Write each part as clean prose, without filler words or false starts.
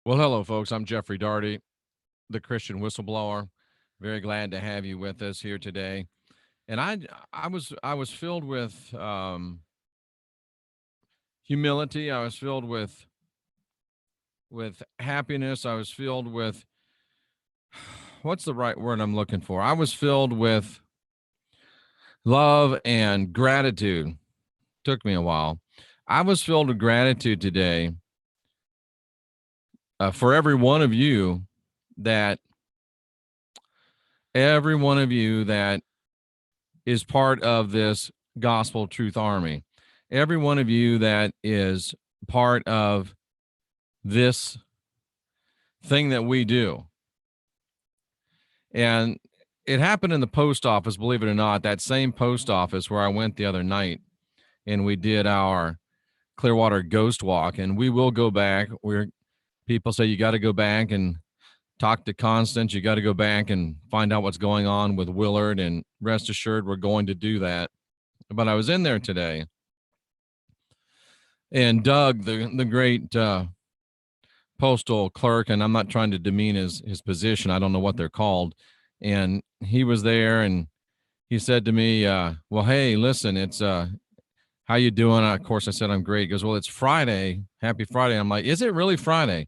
Well, hello, folks. I'm Jeffrey Darty, the Christian Whistleblower. Very glad to have you with us here today. And I was filled with humility. I was filled with happiness. I was filled with what's the right word I'm looking for? I was filled with love and gratitude. Took me a while. I was filled with gratitude today for that every one of you that is part of this gospel truth army. Every one of you that is part of this thing that we do. And it happened in the post office, believe it or not, that same post office where I went the other night and we did our Clearwater Ghost Walk. And we will go back where people say you got to go back and talk to Constance. You got to go back and find out what's going on with Willard, and rest assured we're going to do that. But I was in there today, and Doug, the great postal clerk, and I'm not trying to demean his position. I don't know what they're called. And he was there, and he said to me, well, hey, listen, it's how you doing? Of course, I said, I'm great. He goes, well, it's Friday. Happy Friday. I'm like, is it really Friday?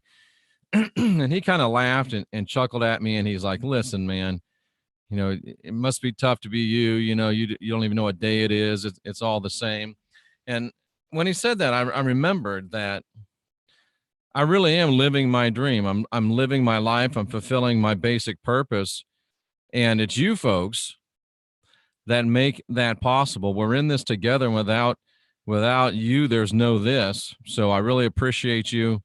And he kind of laughed and chuckled at me, and he's like, listen, man, you know, it must be tough to be you. You know, you don't even know what day it is. It's all the same. And when he said that, I remembered that I really am living my dream. I'm living my life. I'm fulfilling my basic purpose. And it's you folks that make that possible. We're in this together, and without you, there's no this. So I really appreciate you.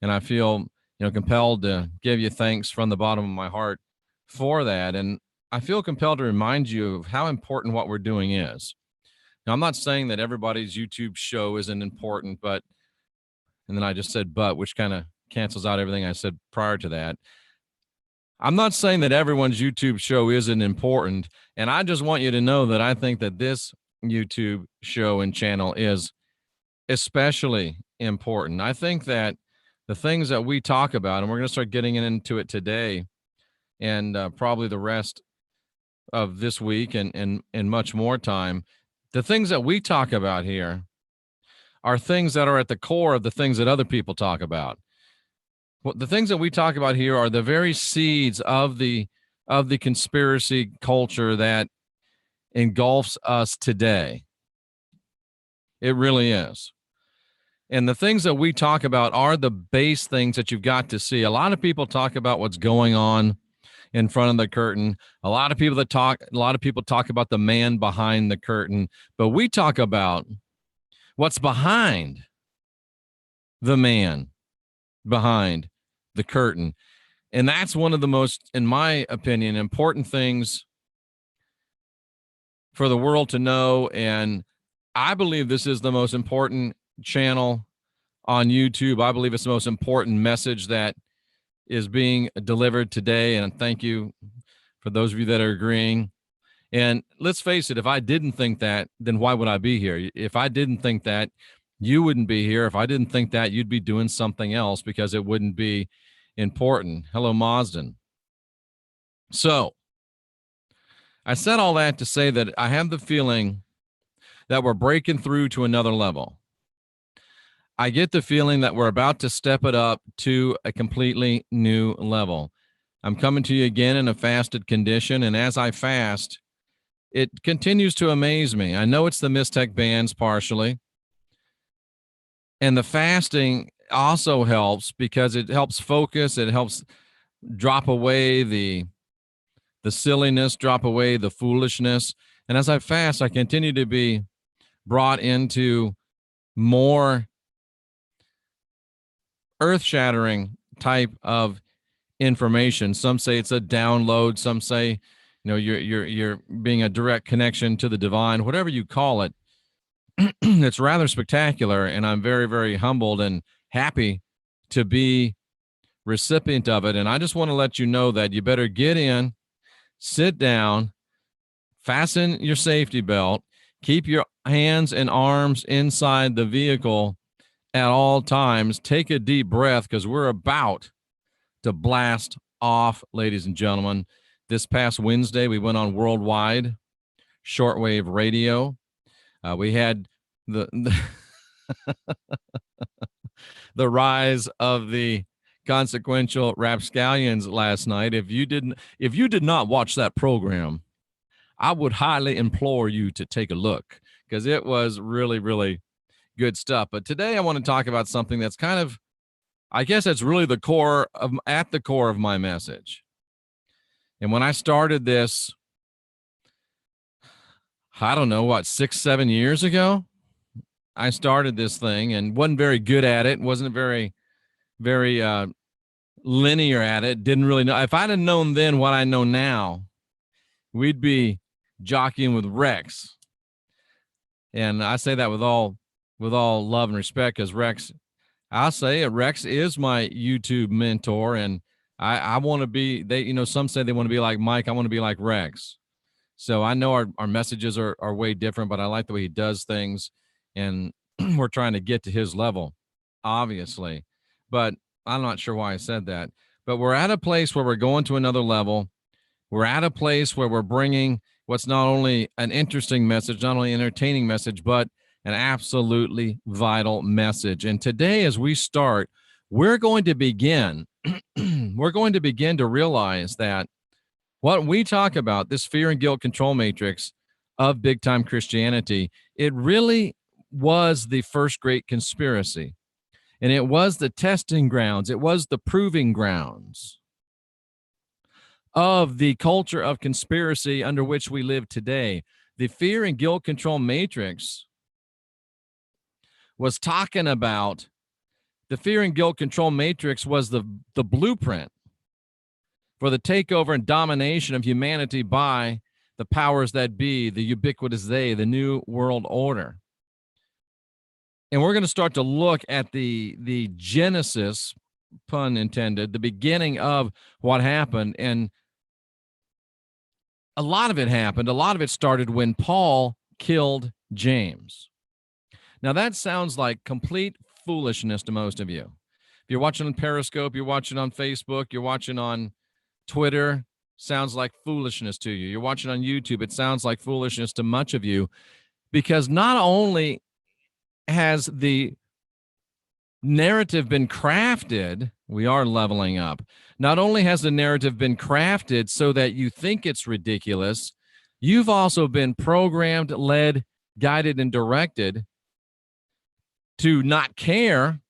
And I feel, compelled to give you thanks from the bottom of my heart for that. And I feel compelled to remind you of how important what we're doing is. Now, I'm not saying that everybody's YouTube show isn't important, and then I just said, which kind of cancels out everything I said prior to that. I'm not saying that everyone's YouTube show isn't important. And I just want you to know that I think that this YouTube show and channel is especially important. I think that the things that we talk about, and we're going to start getting into it today and probably the rest of this week and much more time, the things that we talk about here are things that are at the core of the things that other people talk about. The things that we talk about here are the very seeds of the conspiracy culture that engulfs us today. It really is. And the things that we talk about are the base things that you've got to see. A lot of people talk about what's going on in front of the curtain. A lot of people talk about the man behind the curtain, but we talk about what's behind the man behind the curtain. And that's one of the most, in my opinion, important things for the world to know. And I believe this is the most important channel on YouTube. I believe it's the most important message that is being delivered today. And thank you for those of you that are agreeing. And let's face it, if I didn't think that, then why would I be here? If I didn't think that, you wouldn't be here. If I didn't think that, you'd be doing something else because it wouldn't be important. Hello, Mazden. So I said all that to say that I have the feeling that we're breaking through to another level. I get the feeling that we're about to step it up to a completely new level. I'm coming to you again in a fasted condition, and as I fast, it continues to amaze me. I know it's the MYSTECH bands partially, and the fasting also helps because it helps focus. It helps drop away the silliness, drop away the foolishness. And as I fast, I continue to be brought into more earth-shattering type of information. Some say it's a download. Some say, you're being a direct connection to the divine, whatever you call it. It's rather spectacular, and I'm very, very humbled and happy to be recipient of it. And I just want to let you know that you better get in, sit down, fasten your safety belt, keep your hands and arms inside the vehicle, at all times. Take a deep breath because we're about to blast off, ladies and gentlemen. This past Wednesday, we went on worldwide shortwave radio. We had the the rise of the consequential rapscallions last night. If you did not watch that program, I would highly implore you to take a look because it was really, really good stuff. But today I want to talk about something that's kind of, I guess it's really at the core of my message. And when I started this, I don't know, 6-7 years ago, I started this thing and wasn't very good at it. Wasn't very linear at it. Didn't really know. If I'd have known then what I know now, we'd be jockeying with Rex. And I say that with all love and respect, because Rex, I'll say it, Rex is my YouTube mentor, and I want to be, some say they want to be like Mike. I want to be like Rex. So I know our messages are way different, but I like the way he does things, and we're trying to get to his level, obviously. But I'm not sure why I said that. But we're at a place where we're going to another level. We're at a place where we're bringing what's not only an interesting message, not only an entertaining message, but an absolutely vital message. And today, as we start, we're going to begin to realize that what we talk about, this fear and guilt control matrix of big time Christianity, it really was the first great conspiracy. And it was the testing grounds. It was the proving grounds of the culture of conspiracy under which we live today. The fear and guilt control matrix was talking about, the fear and guilt control matrix was the blueprint for the takeover and domination of humanity by the powers that be, the ubiquitous they, the New World Order. And we're going to start to look at the genesis, pun intended, the beginning of what happened. And a lot of it started when Paul killed James. Now, that sounds like complete foolishness to most of you. If you're watching on Periscope, you're watching on Facebook, you're watching on Twitter, sounds like foolishness to you. You're watching on YouTube, it sounds like foolishness to much of you, because not only has the narrative been crafted, we are leveling up. Not only has the narrative been crafted so that you think it's ridiculous, you've also been programmed, led, guided, and directed to not care.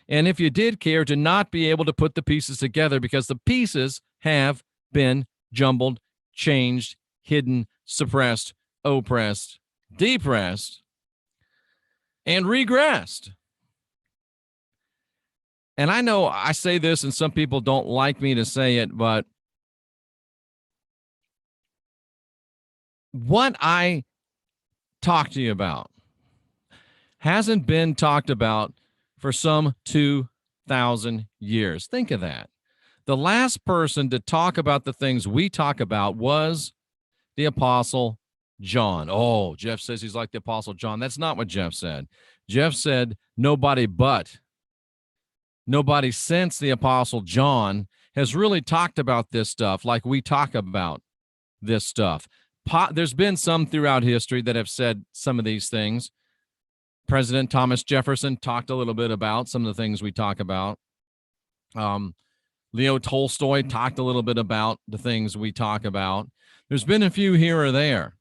And if you did care, to not be able to put the pieces together, because the pieces have been jumbled, changed, hidden, suppressed, oppressed, depressed, and regressed. And I know I say this and some people don't like me to say it, but what I talk to you about hasn't been talked about for some 2,000 years. Think of that. The last person to talk about the things we talk about was the Apostle John. Oh, Jeff says he's like the Apostle John. That's not what Jeff said. Jeff said nobody since the Apostle John has really talked about this stuff like we talk about this stuff. There's been some throughout history that have said some of these things. President Thomas Jefferson talked a little bit about some of the things we talk about. Leo Tolstoy talked a little bit about the things we talk about. There's been a few here or there,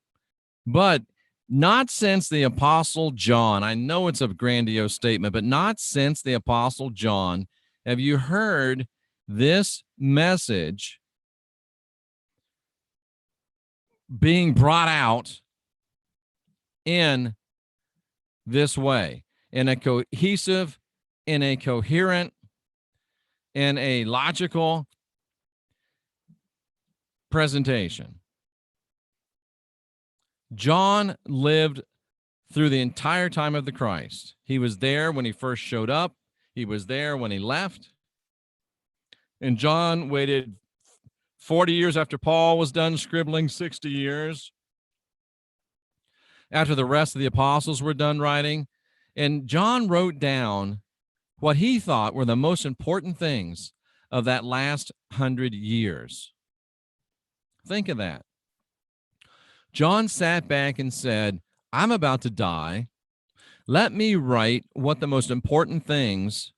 but not since the Apostle John. I know it's a grandiose statement, but not since the Apostle John have you heard this message being brought out in this way, in a cohesive, in a coherent, in a logical presentation. John lived through the entire time of the Christ. He was there when he first showed up. He was there when he left. And John waited 40 years after Paul was done scribbling, 60 years after the rest of the apostles were done writing. And John wrote down what he thought were the most important things of that last 100 years. Think of that. John sat back and said, I'm about to die. Let me write what the most important things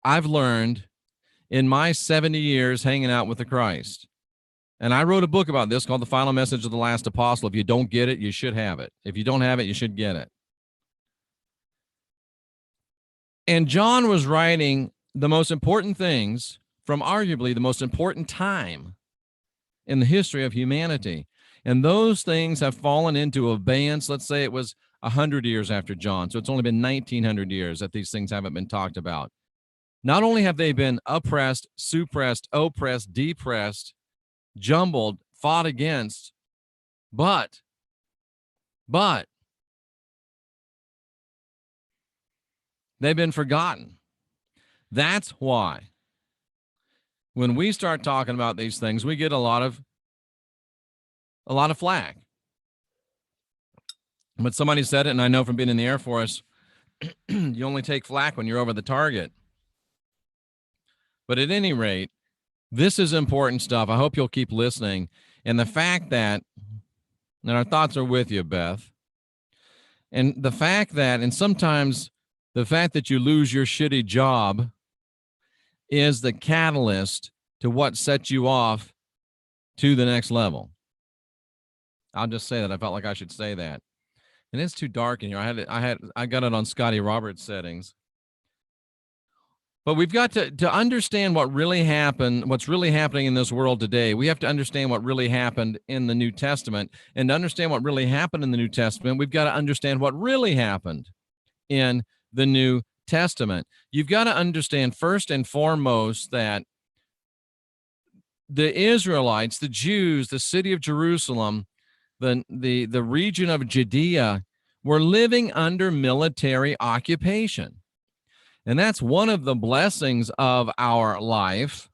I've learned in my 70 years hanging out with the Christ. And I wrote a book about this called The Final Message of the Last Apostle. If you don't get it, you should have it. If you don't have it, you should get it. And John was writing the most important things from arguably the most important time in the history of humanity. And those things have fallen into abeyance. Let's say it was 100 years after John. So it's only been 1900 years that these things haven't been talked about. Not only have they been oppressed, suppressed, oppressed, depressed, jumbled, fought against, but they've been forgotten. That's why when we start talking about these things, we get a lot of flack. But somebody said it, and I know from being in the Air Force, you only take flack when you're over the target. But at any rate, this is important stuff. I hope you'll keep listening. And the fact that, and our thoughts are with you, Beth, and the fact that, and sometimes the fact that you lose your shitty job is the catalyst to what sets you off to the next level. I'll just say that. I felt like I should say that. And it's too dark in here. I got it on Scotty Roberts settings. But we've got to understand what really happened, what's really happening in this world today. We have to understand what really happened in the New Testament. And to understand what really happened in the New Testament, we've got to understand what really happened in the New Testament. You've got to understand first and foremost that the Israelites, the Jews, the city of Jerusalem, the region of Judea were living under military occupation. And that's one of the blessings of our life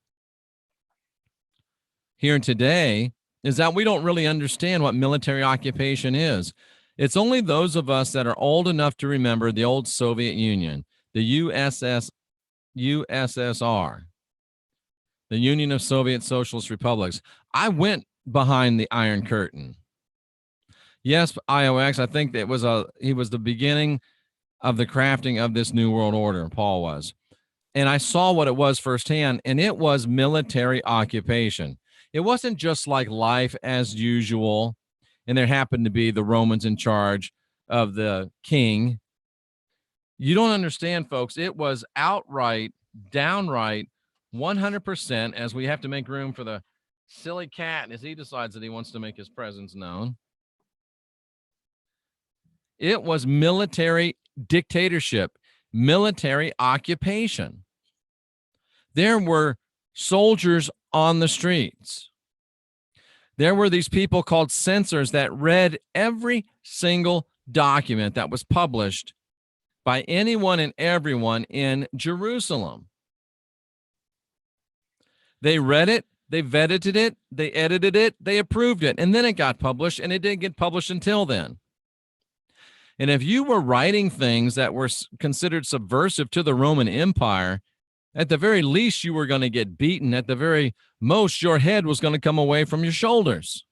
here today, is that we don't really understand what military occupation is. It's only those of us that are old enough to remember the old Soviet Union, the USSR, the Union of Soviet Socialist Republics. I went behind the Iron Curtain. Yes, IOX, I think that he was the beginning of the crafting of this New World Order, Paul was. And I saw what it was firsthand, and it was military occupation. It wasn't just like life as usual, and there happened to be the Romans in charge of the king. You don't understand, folks. It was outright, downright, 100%, as we have to make room for the silly cat as he decides that he wants to make his presence known. It was military dictatorship, military occupation. There were soldiers on the streets. There were these people called censors that read every single document that was published by anyone and everyone in Jerusalem. They read it, they vetted it, they edited it, they approved it, and then it got published, and it didn't get published until then. And if you were writing things that were considered subversive to the Roman Empire, at the very least, you were going to get beaten. At the very most, your head was going to come away from your shoulders.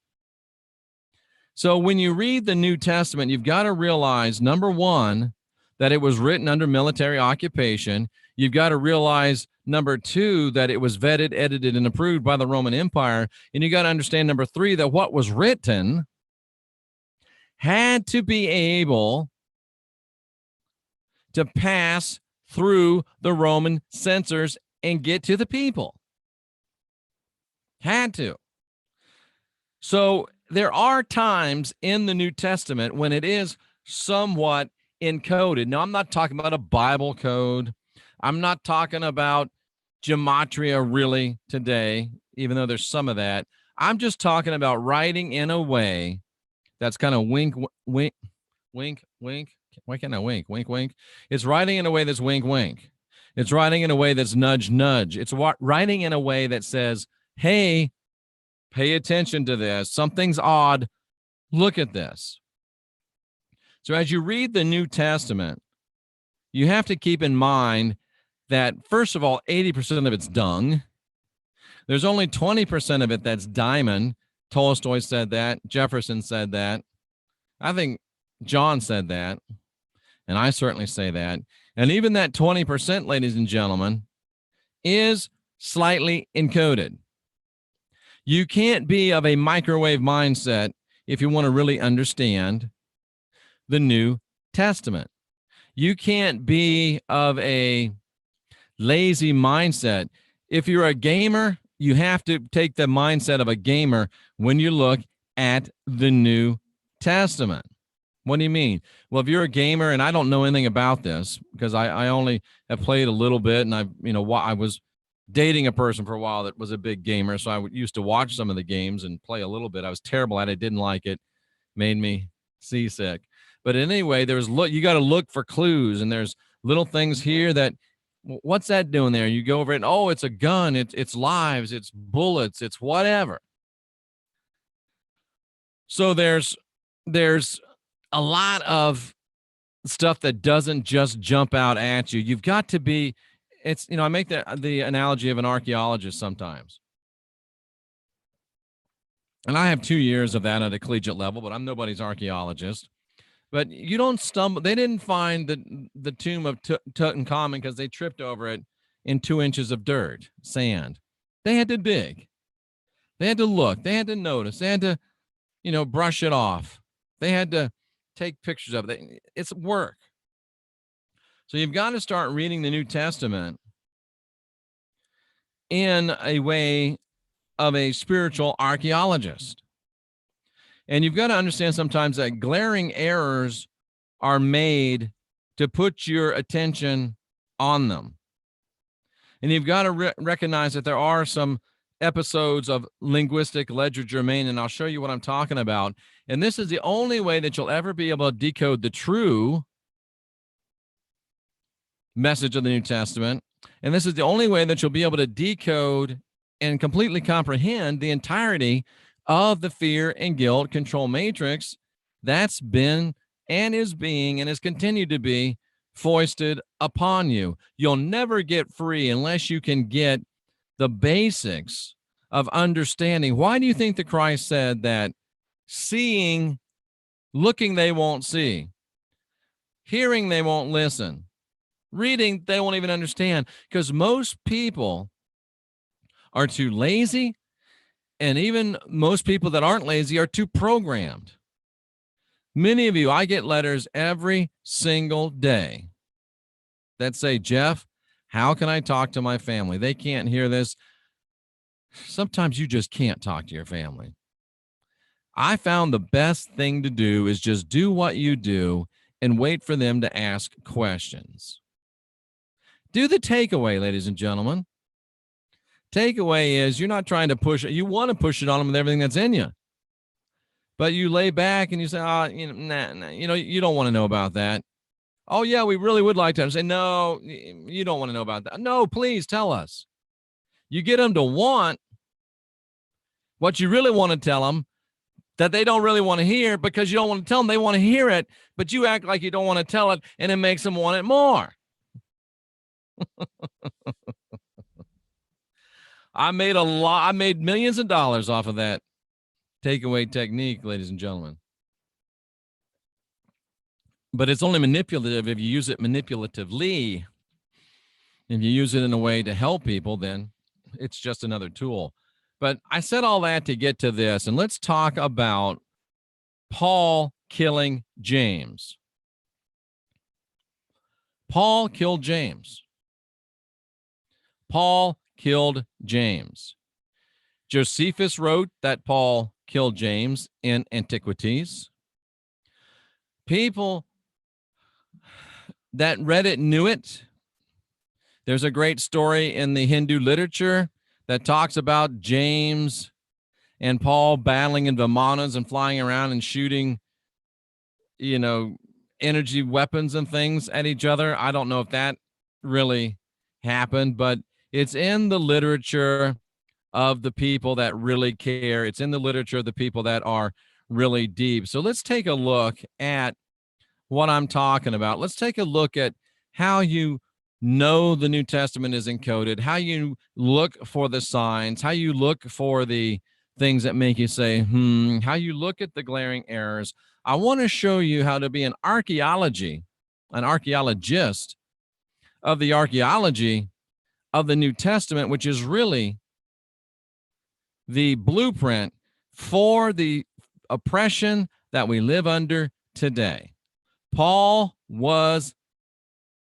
So when you read the New Testament, you've got to realize, number one, that it was written under military occupation. You've got to realize, number two, that it was vetted, edited, and approved by the Roman Empire. And you got to understand, number three, that what was written had to be able to pass through the Roman censors and get to the people. Had to. So there are times in the New Testament when it is somewhat encoded. Now, I'm not talking about a Bible code. I'm not talking about gematria really today, even though there's some of that. I'm just talking about writing in a way that's kind of wink, wink, wink, wink. Why can't I wink? Wink, wink. It's writing in a way that's wink, wink. It's writing in a way that's nudge, nudge. It's writing in a way that says, hey, pay attention to this. Something's odd. Look at this. So as you read the New Testament, you have to keep in mind that, first of all, 80% of it's dung. There's only 20% of it that's diamond. Tolstoy said that. Jefferson said that. I think John said that. And I certainly say that. And even that 20%, ladies and gentlemen, is slightly encoded. You can't be of a microwave mindset if you want to really understand the New Testament. You can't be of a lazy mindset. If you're a gamer, you have to take the mindset of a gamer when you look at the New Testament. What do you mean? Well, if you're a gamer, and I don't know anything about this because I only have played a little bit, and I was dating a person for a while that was a big gamer, so I used to watch some of the games and play a little bit. I was terrible at it, didn't like it, made me seasick. But anyway, you got to look for clues, and there's little things here that, what's that doing there? You go over it, and, oh, it's a gun, it's lives, it's bullets, it's whatever. So there's a lot of stuff that doesn't just jump out at you. You've got to be, I make the analogy of an archaeologist sometimes. And I have 2 years of that at a collegiate level, but I'm nobody's archaeologist. But you don't stumble. They didn't find the tomb of Tutankhamun because they tripped over it in 2 inches of dirt, sand. They had to dig. They had to look. They had to notice. They had to, brush it off. They had to take pictures of it. It's work. So you've got to start reading the New Testament in a way of a spiritual archaeologist. And you've got to understand sometimes that glaring errors are made to put your attention on them. And you've got to recognize that there are some episodes of linguistic legerdemain, and I'll show you what I'm talking about. And this is the only way that you'll ever be able to decode the true message of the New Testament. And this is the only way that you'll be able to decode and completely comprehend the entirety of the fear and guilt control matrix that's been and is being and has continued to be foisted upon you. You'll never get free unless you can get the basics of understanding. Why do you think that Christ said that looking they won't see, hearing they won't listen, reading they won't even understand? Because most people are too lazy, and even most people that aren't lazy are too programmed. Many of you, I get letters every single day that say, Jeff, how can I talk to my family? They can't hear this. Sometimes you just can't talk to your family. I found the best thing to do is just do what you do and wait for them to ask questions. Do the takeaway, ladies and gentlemen. Takeaway is you're not trying to push it. You want to push it on them with everything that's in you. But you lay back and you say, you don't want to know about that. Oh, yeah, we really would like to. I say, no, you don't want to know about that. No, please tell us. You get them to want what you really want to tell them that they don't really want to hear, because you don't want to tell them they want to hear it, but you act like you don't want to tell it, and it makes them want it more. I made millions of dollars off of that takeaway technique, ladies and gentlemen. But it's only manipulative if you use it manipulatively. If you use it in a way to help people, then it's just another tool. But I said all that to get to this, and let's talk about Paul killing James. Paul killed James. Paul killed James. Josephus wrote that Paul killed James in Antiquities. People that read it knew it. There's a great story in the Hindu literature that talks about James and Paul battling in Vimanas and flying around and shooting, energy weapons and things at each other. I don't know if that really happened, but it's in the literature of the people that really care. It's in the literature of the people that are really deep. So let's take a look at what I'm talking about. Let's take a look at how you know the New Testament is encoded, how you look for the signs, how you look for the things that make you say, how you look at the glaring errors. I want to show you how to be an archaeologist of the archaeology of the New Testament, which is really the blueprint for the oppression that we live under today. Paul was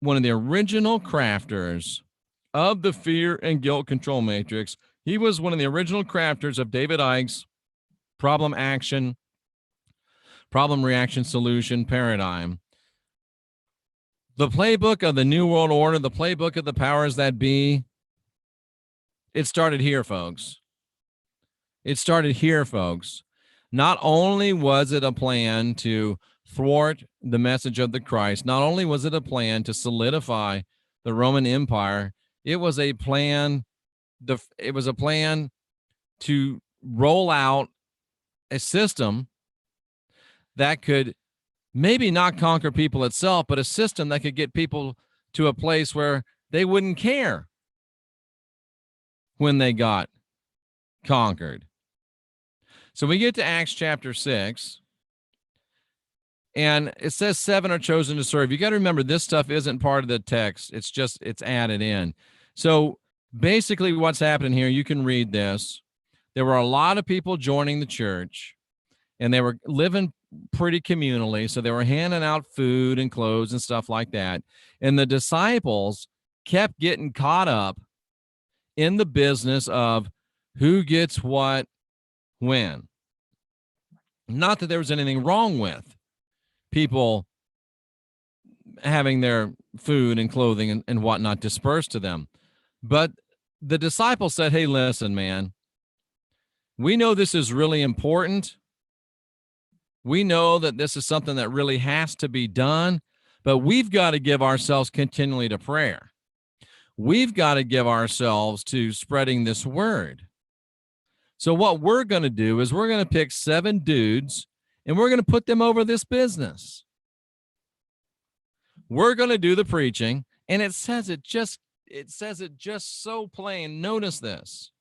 one of the original crafters of the fear and guilt control matrix. He was one of the original crafters of David Icke's problem reaction solution paradigm. The playbook of the New World Order, the playbook of the powers that be, it started here, folks. It started here, folks. Not only was it a plan to thwart the message of the Christ, not only was it a plan to solidify the Roman Empire, it was a plan to roll out a system that could maybe not conquer people itself, but a system that could get people to a place where they wouldn't care when they got conquered. So we get to Acts chapter 6, and it says 7 are chosen to serve. You got to remember, this stuff isn't part of the text. It's added in. So basically what's happening here, you can read this. There were a lot of people joining the church, and they were living pretty communally. So they were handing out food and clothes and stuff like that. And the disciples kept getting caught up in the business of who gets what when. Not that there was anything wrong with people having their food and clothing and whatnot dispersed to them. But the disciples said, hey, listen, man, we know this is really important. We know that this is something that really has to be done, but we've got to give ourselves continually to prayer. We've got to give ourselves to spreading this word. So what we're going to do is we're going to pick 7 dudes and we're going to put them over this business. We're going to do the preaching, and it says it just so plain. Notice this.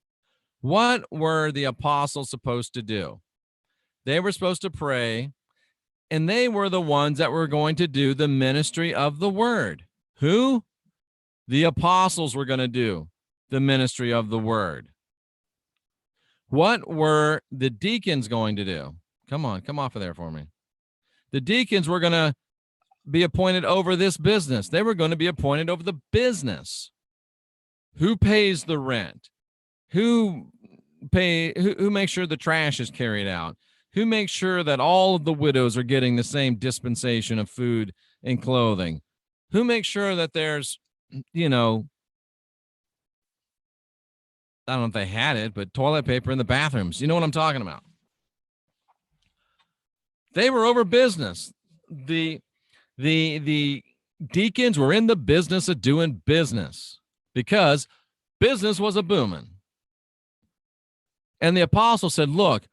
What were the apostles supposed to do? They were supposed to pray, and they were the ones that were going to do the ministry of the word. Who? The apostles were going to do the ministry of the word. What were the deacons going to do? Come off of there for me. The deacons were going to be appointed over this business. They were going to be appointed over the business. Who pays the rent? Who makes sure the trash is carried out? Who makes sure that all of the widows are getting the same dispensation of food and clothing? Who makes sure that there's, I don't know if they had it, but toilet paper in the bathrooms. You know what I'm talking about. They were over business. The deacons were in the business of doing business because business was a booming. And the apostle said, look,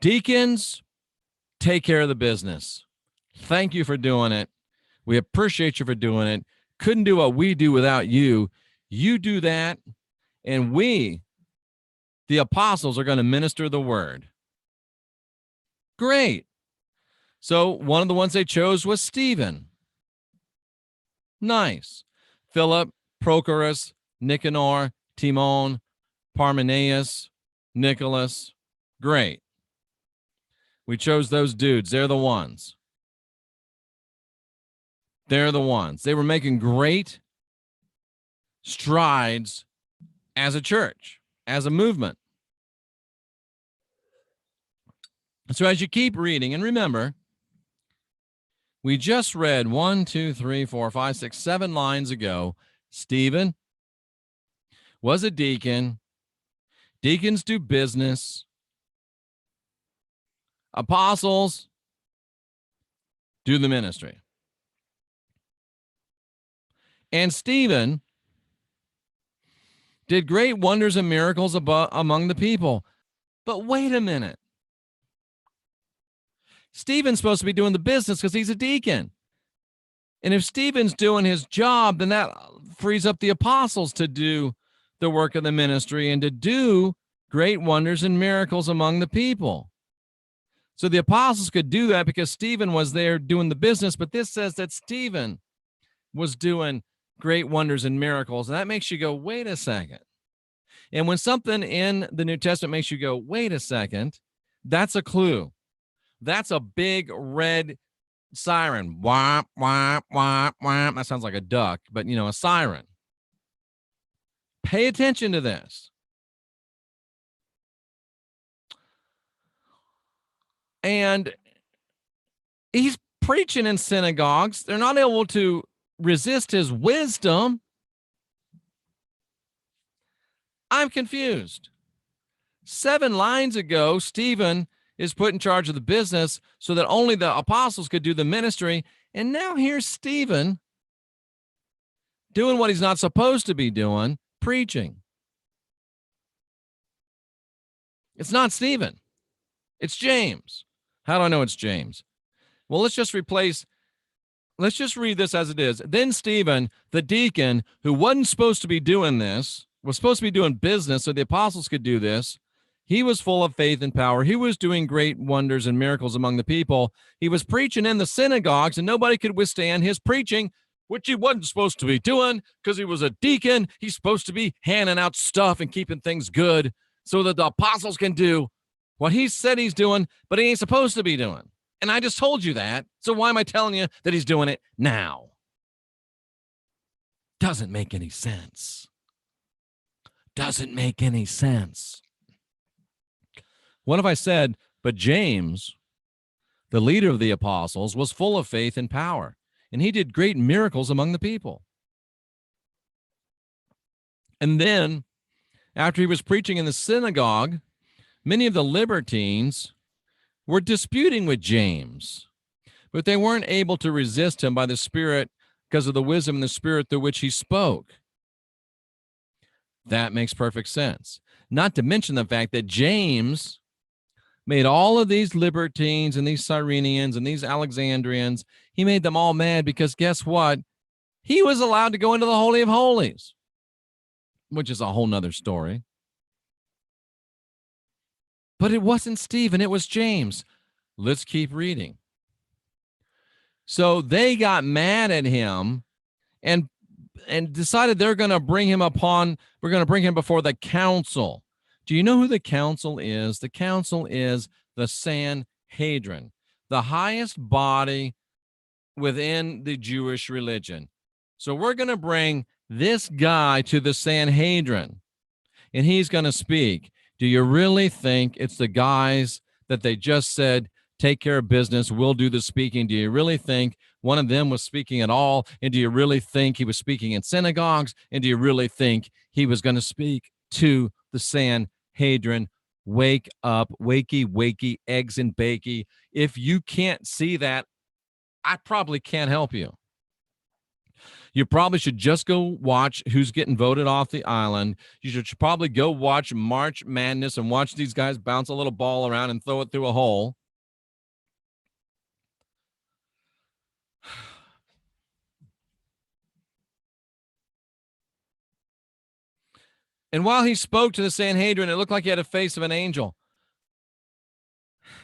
deacons, take care of the business. Thank you for doing it. We appreciate you for doing it. Couldn't do what we do without you. You do that. And we, the apostles, are going to minister the word. Great. So one of the ones they chose was Stephen. Nice. Philip, Prochorus, Nicanor, Timon, Parmenas, Nicholas. Great. We chose those dudes. They're the ones. They're the ones. They were making great strides as a church, as a movement. So as you keep reading, and remember, we just read 1, 2, 3, 4, 5, 6, 7 lines ago, Stephen was a deacon. Deacons do business. Apostles do the ministry. And Stephen did great wonders and miracles among the people. But wait a minute. Stephen's supposed to be doing the business because he's a deacon. And if Stephen's doing his job, then that frees up the apostles to do the work of the ministry and to do great wonders and miracles among the people. So the apostles could do that because Stephen was there doing the business, but this says that Stephen was doing great wonders and miracles. And that makes you go, wait a second. And when something in the New Testament makes you go, wait a second, that's a clue. That's a big red siren. Wah, wah, wah, wah. That sounds like a duck, but a siren. Pay attention to this. And he's preaching in synagogues. They're not able to resist his wisdom. I'm confused. 7 lines ago, Stephen is put in charge of the business so that only the apostles could do the ministry. And now here's Stephen doing what he's not supposed to be doing, preaching. It's not Stephen. It's James. How do I know it's James? Well, let's just read this as it is. Then Stephen, the deacon, who wasn't supposed to be doing this, was supposed to be doing business so the apostles could do this. He was full of faith and power. He was doing great wonders and miracles among the people. He was preaching in the synagogues, and nobody could withstand his preaching, which he wasn't supposed to be doing because he was a deacon. He's supposed to be handing out stuff and keeping things good so that the apostles can do what he said he's doing, but he ain't supposed to be doing. And I just told you that. So why am I telling you that he's doing it now? Doesn't make any sense. Doesn't make any sense. What if I said, but James, the leader of the apostles, was full of faith and power, and he did great miracles among the people. And then, after he was preaching in the synagogue, many of the libertines were disputing with James, but they weren't able to resist him by the Spirit because of the wisdom and the Spirit through which he spoke. That makes perfect sense. Not to mention the fact that James made all of these libertines and these Cyrenians and these Alexandrians, he made them all mad because guess what? He was allowed to go into the Holy of Holies, which is a whole nother story. But it wasn't Stephen, it was James. Let's keep reading. So they got mad at him and decided we're going to bring him before the council. Do you know who the council is? The council is the Sanhedrin, the highest body within the Jewish religion. So we're going to bring this guy to the Sanhedrin, and he's going to speak. Do you really think it's the guys that they just said, take care of business, we'll do the speaking? Do you really think one of them was speaking at all? And do you really think he was speaking in synagogues? And do you really think he was going to speak to the Sanhedrin? Wake up, wakey, wakey, eggs and bakey. If you can't see that, I probably can't help you. You probably should just go watch who's getting voted off the island. You should probably go watch March Madness and watch these guys bounce a little ball around and throw it through a hole. And while he spoke to the Sanhedrin, it looked like he had a face of an angel.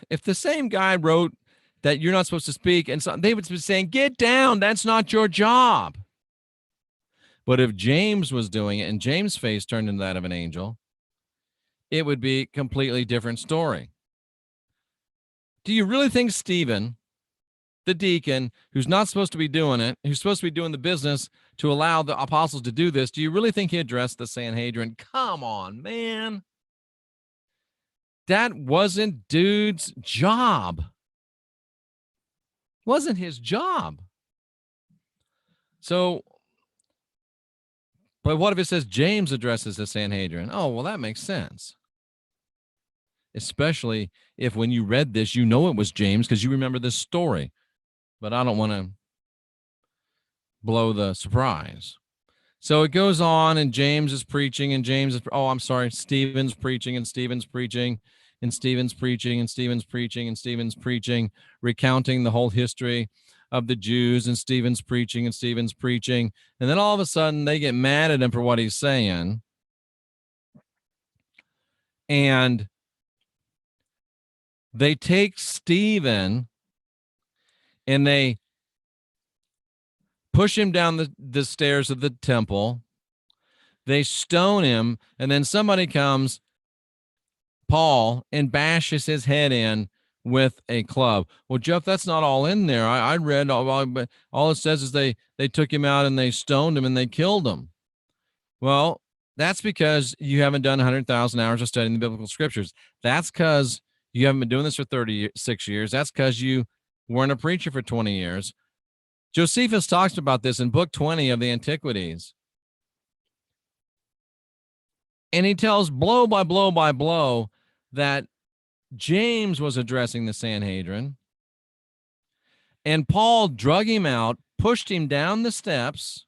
If the same guy wrote that you're not supposed to speak, and so they would be saying, get down, that's not your job. But if James was doing it and James' face turned into that of an angel, it would be a completely different story. Do you really think Stephen, the deacon, who's not supposed to be doing it, who's supposed to be doing the business to allow the apostles to do this, do you really think he addressed the Sanhedrin? Come on, man. That wasn't dude's job. Wasn't his job. So, but what if it says James addresses the Sanhedrin? Oh, well, that makes sense. Especially if when you read this, you know it was James because you remember this story. But I don't want to blow the surprise. So it goes on, and James is preaching, and Stephen's preaching, and Stephen's preaching, and Stephen's preaching, and Stephen's preaching, and Stephen's preaching, recounting the whole history of the Jews, and Stephen's preaching. And then all of a sudden they get mad at him for what he's saying. And they take Stephen and they push him down the stairs of the temple. They stone him, and then somebody comes, Paul, and bashes his head in with a club. Well, Jeff, that's not all in there. I read all it says is they took him out and they stoned him and they killed him. Well, that's because you haven't done 100,000 hours of studying the biblical scriptures. That's because you haven't been doing this for 36 years. That's because you weren't a preacher for 20 years. Josephus talks about this in book 20 of the Antiquities. And he tells blow by blow by blow that James was addressing the Sanhedrin. And Paul drug him out, pushed him down the steps,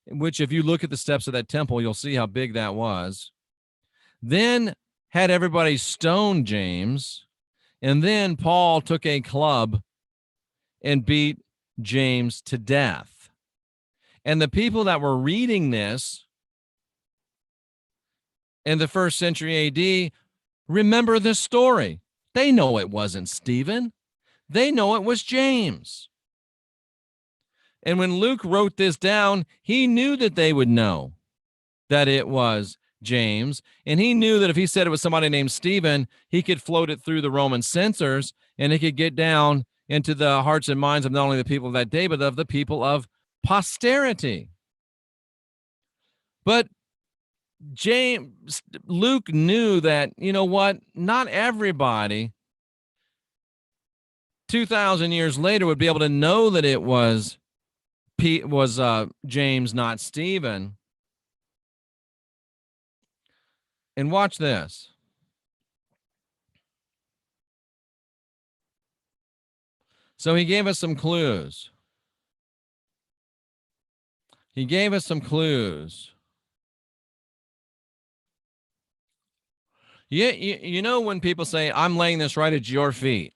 which if you look at the steps of that temple, you'll see how big that was. Then had everybody stone James. And then Paul took a club and beat James to death. And the people that were reading this in the 1st century AD remember this story. They know it wasn't Stephen. They know it was James. And when Luke wrote this down, he knew that they would know that it was James. And he knew that if he said it was somebody named Stephen, he could float it through the Roman censors and it could get down into the hearts and minds of not only the people of that day, but of the people of posterity. But Luke knew that, you know what, not everybody 2,000 years later would be able to know that it was James, not Stephen. And watch this. So he gave us some clues. Yeah, you know when people say, I'm laying this right at your feet.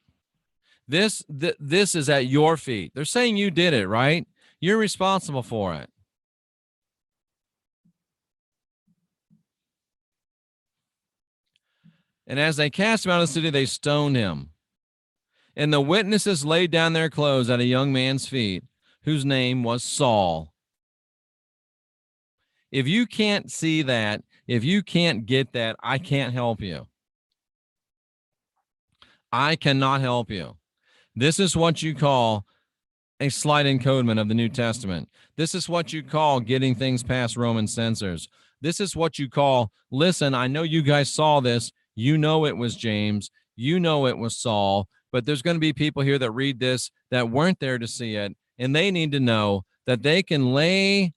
This is at your feet. They're saying you did it, right? You're responsible for it. And as they cast him out of the city, they stoned him. And the witnesses laid down their clothes at a young man's feet, whose name was Saul. If you can't see that, if you can't get that, I can't help you. I cannot help you. This is what you call a slight encodement of the New Testament. This is what you call getting things past Roman censors. This is what you call, listen, I know you guys saw this. You know it was James. You know it was Saul. But there's going to be people here that read this that weren't there to see it. And they need to know that they can lay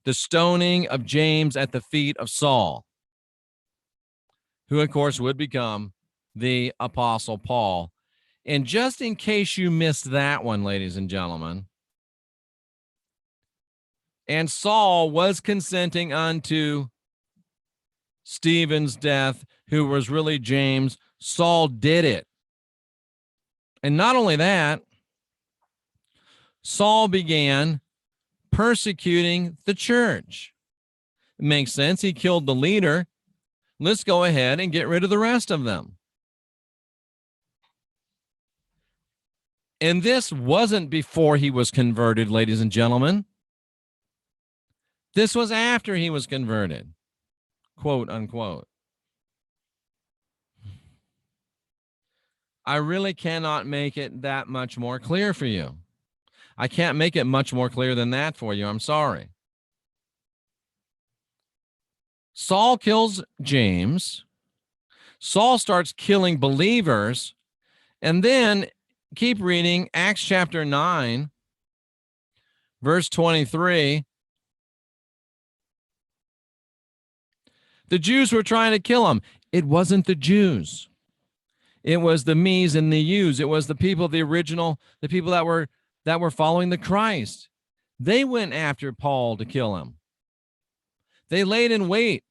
the stoning of James at the feet of Saul, who, of course, would become the Apostle Paul. And just in case you missed that one, ladies and gentlemen, and Saul was consenting unto Stephen's death, who was really James. Saul did it. And not only that, Saul began persecuting the church. It makes sense. He killed the leader. Let's go ahead and get rid of the rest of them. And this wasn't before he was converted, ladies and gentlemen. This was after he was converted, quote unquote. I really cannot make it that much more clear for you. I can't make it much more clear than that for you. I'm sorry. Saul kills James. Saul starts killing believers. And then keep reading Acts chapter 9, verse 23. The Jews were trying to kill him. It wasn't the Jews. It was the me's and the you's. It was the people, the original, the people that were following the Christ. They went after Paul to kill him. They laid in wait.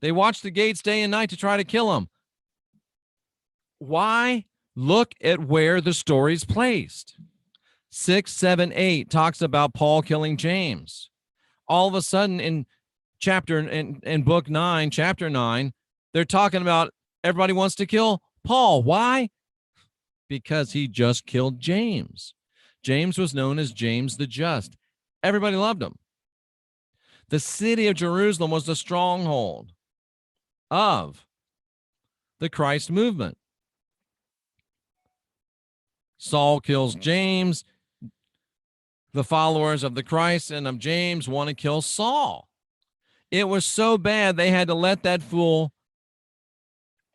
They watched the gates day and night to try to kill him. Why? Look at where the story's placed. 6, 7, 8 talks about Paul killing James. All of a sudden in book 9, chapter 9, they're talking about everybody wants to kill Paul. Why? Because he just killed James. James was known as James the Just. Everybody loved him. The city of Jerusalem was the stronghold of the Christ movement. Saul kills James. The followers of the Christ and of James want to kill Saul. It was so bad they had to let that fool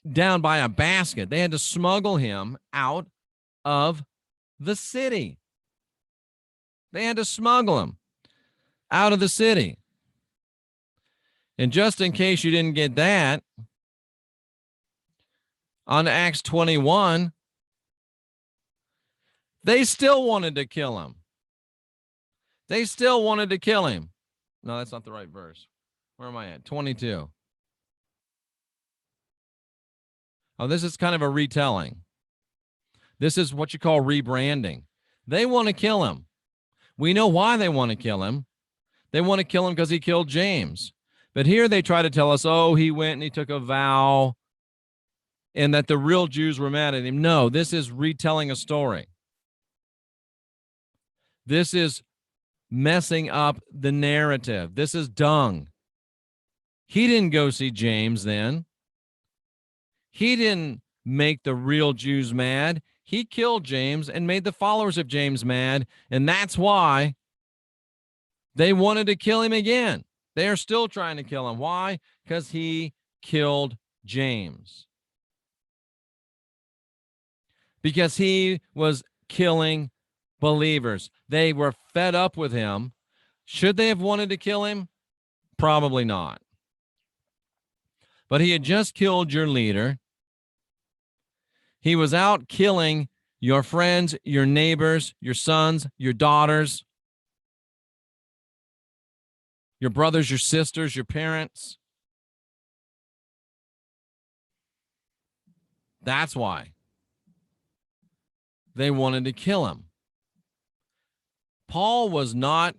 down by a basket. They had to smuggle him out of the city. They had to smuggle him out of the city. And just in case you didn't get that, on Acts 21, they still wanted to kill him. They still wanted to kill him. No, that's not the right verse. Where am I at? 22. Oh, this is kind of a retelling. This is what you call rebranding. They want to kill him. We know why they want to kill him. They want to kill him because he killed James. But here they try to tell us, oh, he went and he took a vow and that the real Jews were mad at him. No, this is retelling a story. This is messing up the narrative. This is dung. He didn't go see James then. He didn't make the real Jews mad. He killed James and made the followers of James mad, and that's why they wanted to kill him again. They are still trying to kill him. Why? Because he killed James. Because he was killing believers. They were fed up with him. Should they have wanted to kill him? Probably not. But he had just killed your leader. He was out killing your friends, your neighbors, your sons, your daughters, your brothers, your sisters, your parents. That's why they wanted to kill him. Paul was not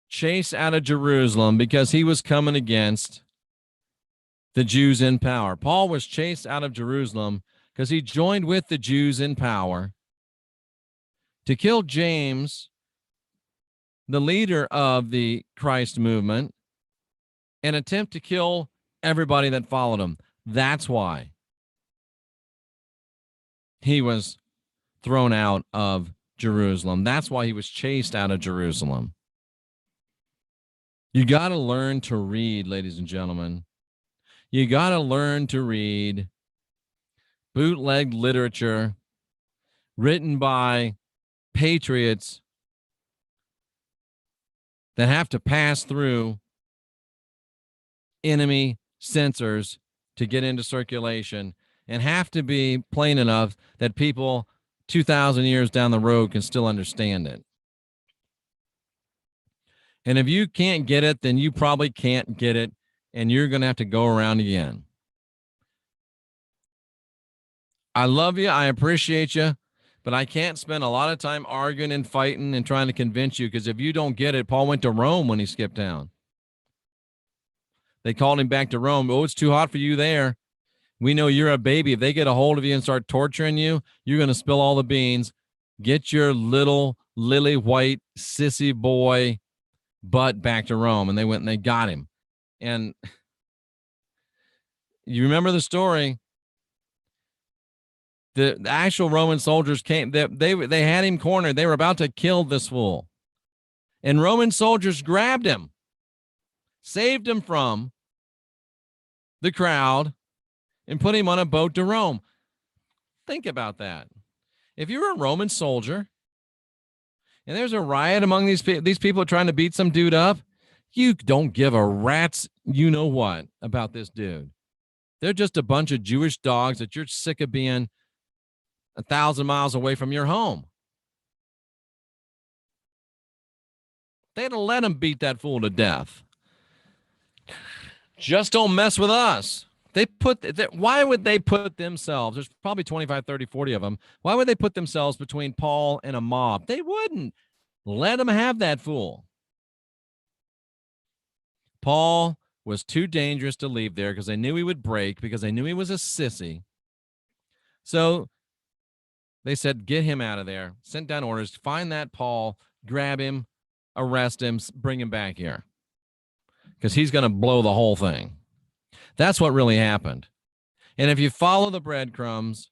chased out of Jerusalem because he was coming against the Jews in power. Paul was chased out of Jerusalem because he joined with the Jews in power to kill James, the leader of the Christ movement, and attempt to kill everybody that followed him. That's why he was thrown out of Jerusalem. That's why he was chased out of Jerusalem. You got to learn to read, ladies and gentlemen. You got to learn to read bootleg literature written by patriots that have to pass through enemy censors to get into circulation and have to be plain enough that people 2,000 years down the road can still understand it. And if you can't get it, then you probably can't get it, and you're going to have to go around again. I love you. I appreciate you, but I can't spend a lot of time arguing and fighting and trying to convince you, because if you don't get it, Paul went to Rome when he skipped town. They called him back to Rome. Oh, it's too hot for you there. We know you're a baby. If they get a hold of you and start torturing you, you're going to spill all the beans. Get your little lily white sissy boy butt back to Rome. And they went and they got him. And you remember the story. The actual Roman soldiers came. They had him cornered. They were about to kill this fool. And Roman soldiers grabbed him, saved him from the crowd, and put him on a boat to Rome. Think about that. If you're a Roman soldier and there's a riot among these people trying to beat some dude up, you don't give a rat's you-know-what about this dude. They're just a bunch of Jewish dogs that you're sick of being 1,000 miles away from your home. They'd have let him beat that fool to death. Just don't mess with us. Why would they put themselves, there's probably 25, 30, 40 of them. Why would they put themselves between Paul and a mob? They wouldn't. Let them have that fool. Paul was too dangerous to leave there because they knew he would break, because they knew he was a sissy. So they said, get him out of there. Sent down orders, find that Paul, grab him, arrest him, bring him back here, because he's going to blow the whole thing. That's what really happened. And if you follow the breadcrumbs,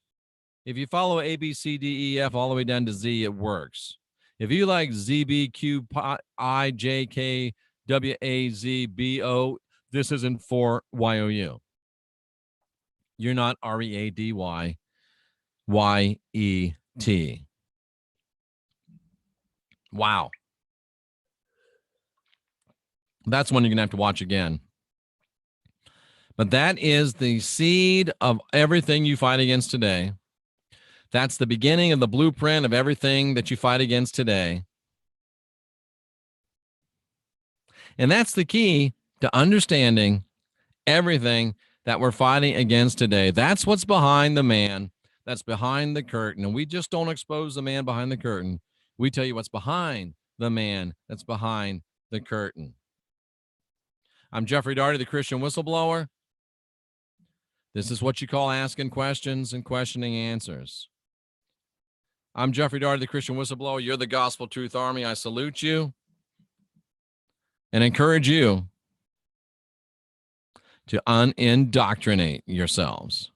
if you follow A, B, C, D, E, F, all the way down to Z, it works. If you like Z, B, Q, I, J, K, W, A, Z, B, O, this isn't for YOU. You're not READY, YET. Wow. That's one you're going to have to watch again. But that is the seed of everything you fight against today. That's the beginning of the blueprint of everything that you fight against today. And that's the key to understanding everything that we're fighting against today. That's what's behind the man that's behind the curtain. And we just don't expose the man behind the curtain. We tell you what's behind the man that's behind the curtain. I'm Jeffrey Daugherty, the Christian Whistleblower. This is what you call asking questions and questioning answers. I'm Jeffrey Daugherty, the Christian Whistleblower. You're the Gospel Truth Army. I salute you and encourage you to unindoctrinate yourselves.